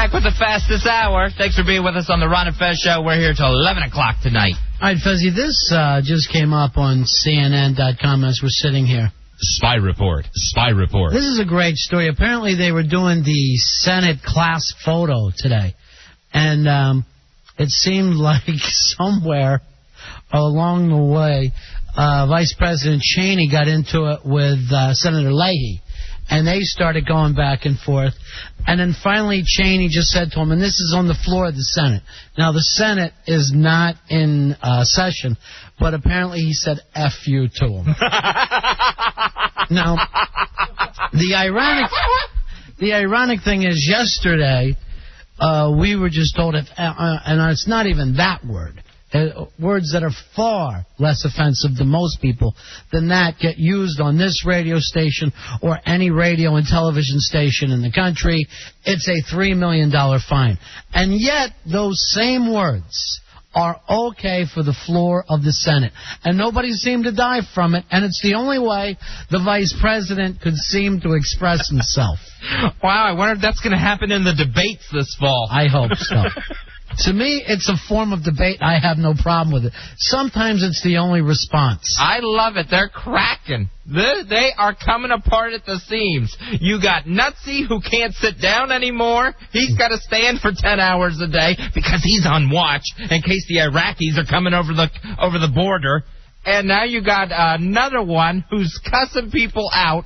Back with the fastest hour. Thanks for being with us on the Ron and Fez show. We're here till 11 o'clock tonight. All right, Fezzy, this just came up on CNN.com as we're sitting here. Spy report. This is a great story. Apparently they were doing the Senate class photo today. And it seemed like somewhere along the way, Vice President Cheney got into it with Senator Leahy. And they started going back and forth. And then finally Cheney just said to him, and this is on the floor of the Senate. Now, the Senate is not in session, but apparently he said F you to him. Now, the ironic thing is yesterday we were just told, and it's not even that word, words that are far less offensive to most people than that get used on this radio station or any radio and television station in the country. It's a $3 million fine. And yet those same words are okay for the floor of the Senate. And nobody seemed to die from it, and it's the only way the vice president could seem to express himself. Wow, I wonder if that's going to happen in the debates this fall. I hope so. To me, it's a form of debate. I have no problem with it. Sometimes it's the only response. I love it. They're cracking. They are coming apart at the seams. You got Nutsy, who can't sit down anymore. He's got to stand for 10 hours a day because he's on watch in case the Iraqis are coming over the border. And now you got another one who's cussing people out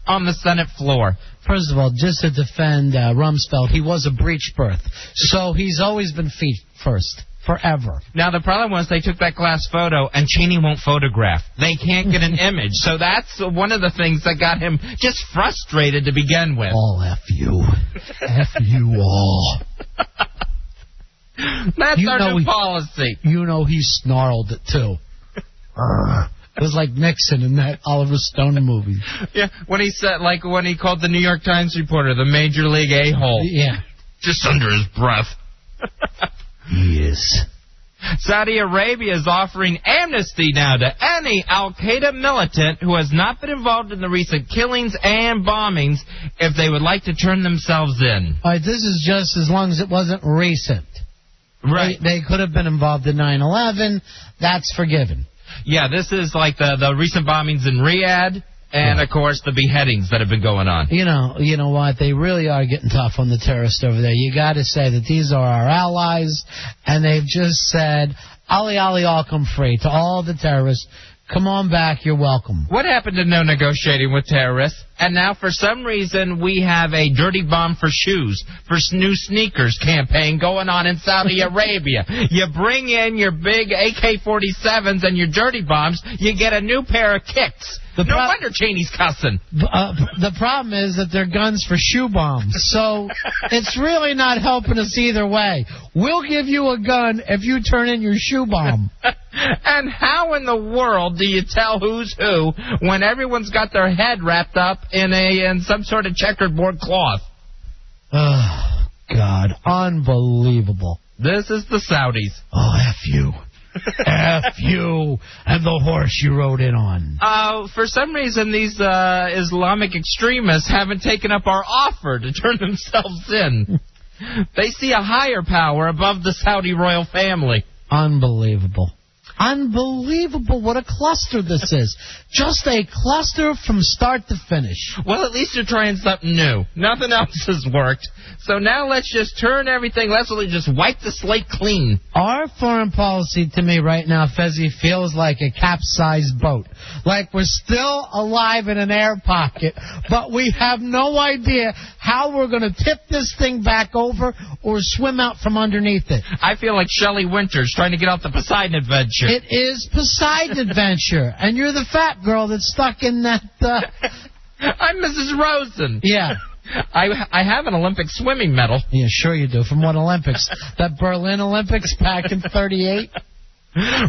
on the Senate floor. First of all, just to defend Rumsfeld, he was a breech birth. So he's always been feet first, forever. Now, the problem was they took that glass photo, and Cheney won't photograph. They can't get an image. So that's one of the things that got him just frustrated to begin with. All F you. F you all. That's our new policy. You know he snarled it, too. It was like Nixon in that Oliver Stone movie. Yeah, when he said, like when he called the New York Times reporter the Major League a-hole. Yeah. Just under his breath. Yes. Saudi Arabia is offering amnesty now to any al-Qaeda militant who has not been involved in the recent killings and bombings if they would like to turn themselves in. All right, this is just as long as it wasn't recent. Right. They could have been involved in 9/11. That's forgiven. Yeah, this is like the recent bombings in Riyadh and, of course, the beheadings that have been going on. You know what? They really are getting tough on the terrorists over there. You got to say that these are our allies, and they've just said, Ali, all come free to all the terrorists. Come on back. You're welcome. What happened to no negotiating with terrorists? And now, for some reason, we have a dirty bomb for shoes, for new sneakers campaign going on in Saudi Arabia. You bring in your big AK-47s and your dirty bombs, you get a new pair of kicks. No wonder Cheney's cussing. The problem is that they're guns for shoe bombs. So it's really not helping us either way. We'll give you a gun if you turn in your shoe bomb. And how in the world do you tell who's who when everyone's got their head wrapped up in some sort of checkerboard cloth? Oh, God. Unbelievable. This is the Saudis. Oh, F you. F you and the horse you rode in on. For some reason, these Islamic extremists haven't taken up our offer to turn themselves in. They see a higher power above the Saudi royal family. Unbelievable. Unbelievable what a cluster this is. Just a cluster from start to finish. Well, at least they're trying something new. Nothing else has worked. So now let's just turn everything, let's just wipe the slate clean. Our foreign policy to me right now, Fezzi, feels like a capsized boat. Like we're still alive in an air pocket, but we have no idea how we're going to tip this thing back over or swim out from underneath it. I feel like Shelley Winters trying to get off the Poseidon Adventure. It is Poseidon Adventure, and you're the fat girl that's stuck in that... I'm Mrs. Rosen. Yeah. I have an Olympic swimming medal. Yeah, sure you do. From what Olympics? That Berlin Olympics back in '38?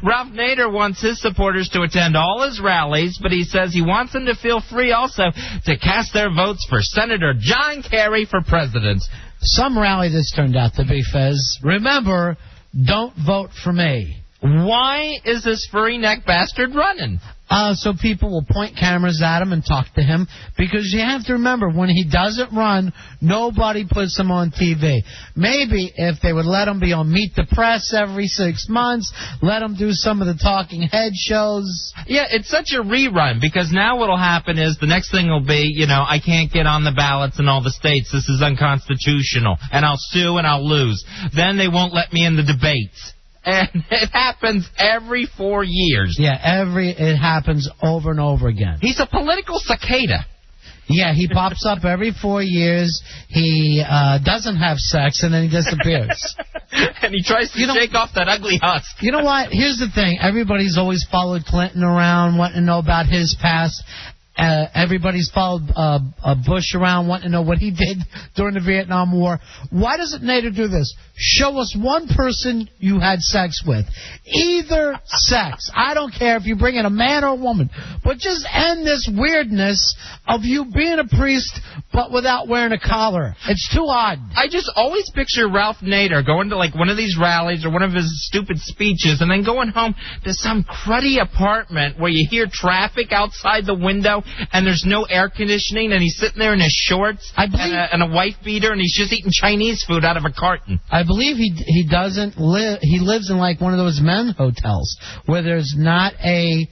Ralph Nader wants his supporters to attend all his rallies, but he says he wants them to feel free also to cast their votes for Senator John Kerry for president. Some rally this turned out to be, Fez. Remember, don't vote for me. Why is this furry neck bastard running? So people will point cameras at him and talk to him, because you have to remember, when he doesn't run, nobody puts him on TV. Maybe if they would let him be on Meet the Press every 6 months, let him do some of the talking head shows. Yeah, it's such a rerun, because now what'll happen is the next thing will be, I can't get on the ballots in all the states. This is unconstitutional. And I'll sue and I'll lose. Then they won't let me in the debates. And it happens every 4 years. Yeah, it happens over and over again. He's a political cicada. Yeah, he pops up every 4 years. He doesn't have sex, and then he disappears. And he tries to shake off that ugly husk. You know what? Here's the thing. Everybody's always followed Clinton around, wanting to know about his past. Everybody's followed Bush around, wanting to know what he did during the Vietnam War. Why doesn't Nader do this? Show us one person you had sex with. Either sex. I don't care if you bring in a man or a woman. But just end this weirdness of you being a priest but without wearing a collar. It's too odd. I just always picture Ralph Nader going to one of these rallies or one of his stupid speeches and then going home to some cruddy apartment where you hear traffic outside the window and there's no air conditioning, and he's sitting there in his shorts and a wife beater, and he's just eating Chinese food out of a carton. I believe he doesn't live. He lives in one of those men hotels where there's not a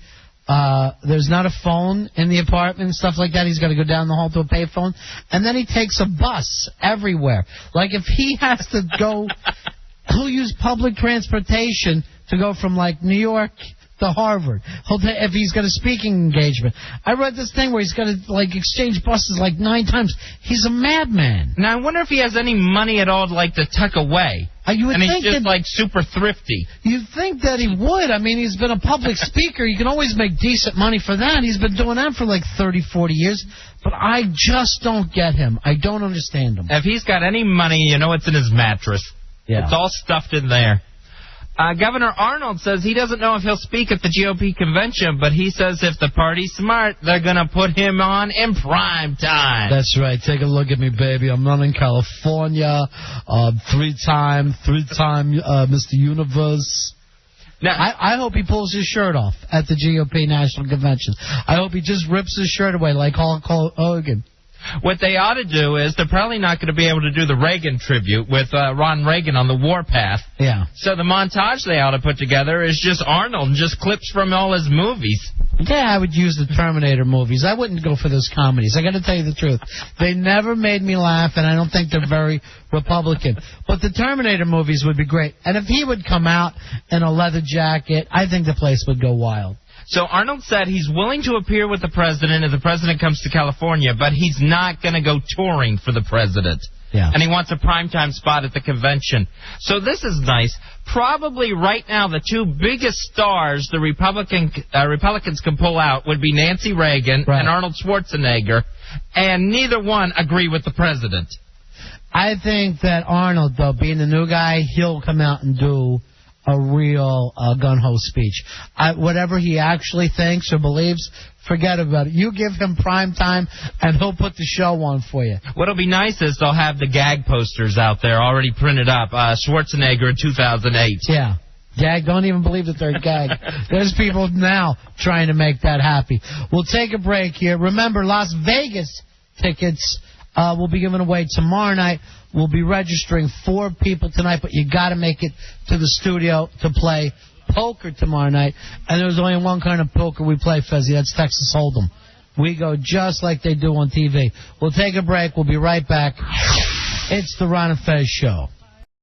phone in the apartment and stuff like that. He's got to go down the hall to a payphone, and then he takes a bus everywhere. Like if he has to go, he'll use public transportation to go from New York to Harvard. If he's got a speaking engagement. I read this thing where he's got to exchange buses 9 times. He's a madman. Now I wonder if he has any money at all to tuck away. You would and think he's just super thrifty. You'd think that he would. I mean, he's been a public speaker. You can always make decent money for that. He's been doing that for 30, 40 years. But I just don't get him. I don't understand him. If he's got any money, it's in his mattress. Yeah. It's all stuffed in there. Governor Arnold says he doesn't know if he'll speak at the GOP convention, but he says if the party's smart, they're going to put him on in prime time. That's right. Take a look at me, baby. I'm running California, three-time Mr. Universe. Now, I hope he pulls his shirt off at the GOP National Convention. I hope he just rips his shirt away like Hulk Hogan. What they ought to do is they're probably not going to be able to do the Reagan tribute with Ron Reagan on the warpath. Yeah. So the montage they ought to put together is just Arnold and just clips from all his movies. Yeah, I would use the Terminator movies. I wouldn't go for those comedies. I got to tell you the truth. They never made me laugh, and I don't think they're very Republican. But the Terminator movies would be great. And if he would come out in a leather jacket, I think the place would go wild. So Arnold said he's willing to appear with the president if the president comes to California, but he's not going to go touring for the president. Yeah. And he wants a primetime spot at the convention. So this is nice. Probably right now the two biggest stars the Republicans can pull out would be Nancy Reagan and Arnold Schwarzenegger, and neither one agree with the president. I think that Arnold, though, being the new guy, he'll come out and do a real gun-ho speech. Whatever he actually thinks or believes, forget about it. You give him prime time, and he'll put the show on for you. What'll be nice is they'll have the gag posters out there already printed up. Schwarzenegger in 2008. Yeah. Gag, don't even believe that they're gag. There's people now trying to make that happy. We'll take a break here. Remember, Las Vegas tickets will be given away tomorrow night. We'll be registering 4 people tonight, but you got to make it to the studio to play poker tomorrow night. And there's only one kind of poker we play, Fezzy. That's Texas Hold'em. We go just like they do on TV. We'll take a break. We'll be right back. It's the Ron and Fez Show.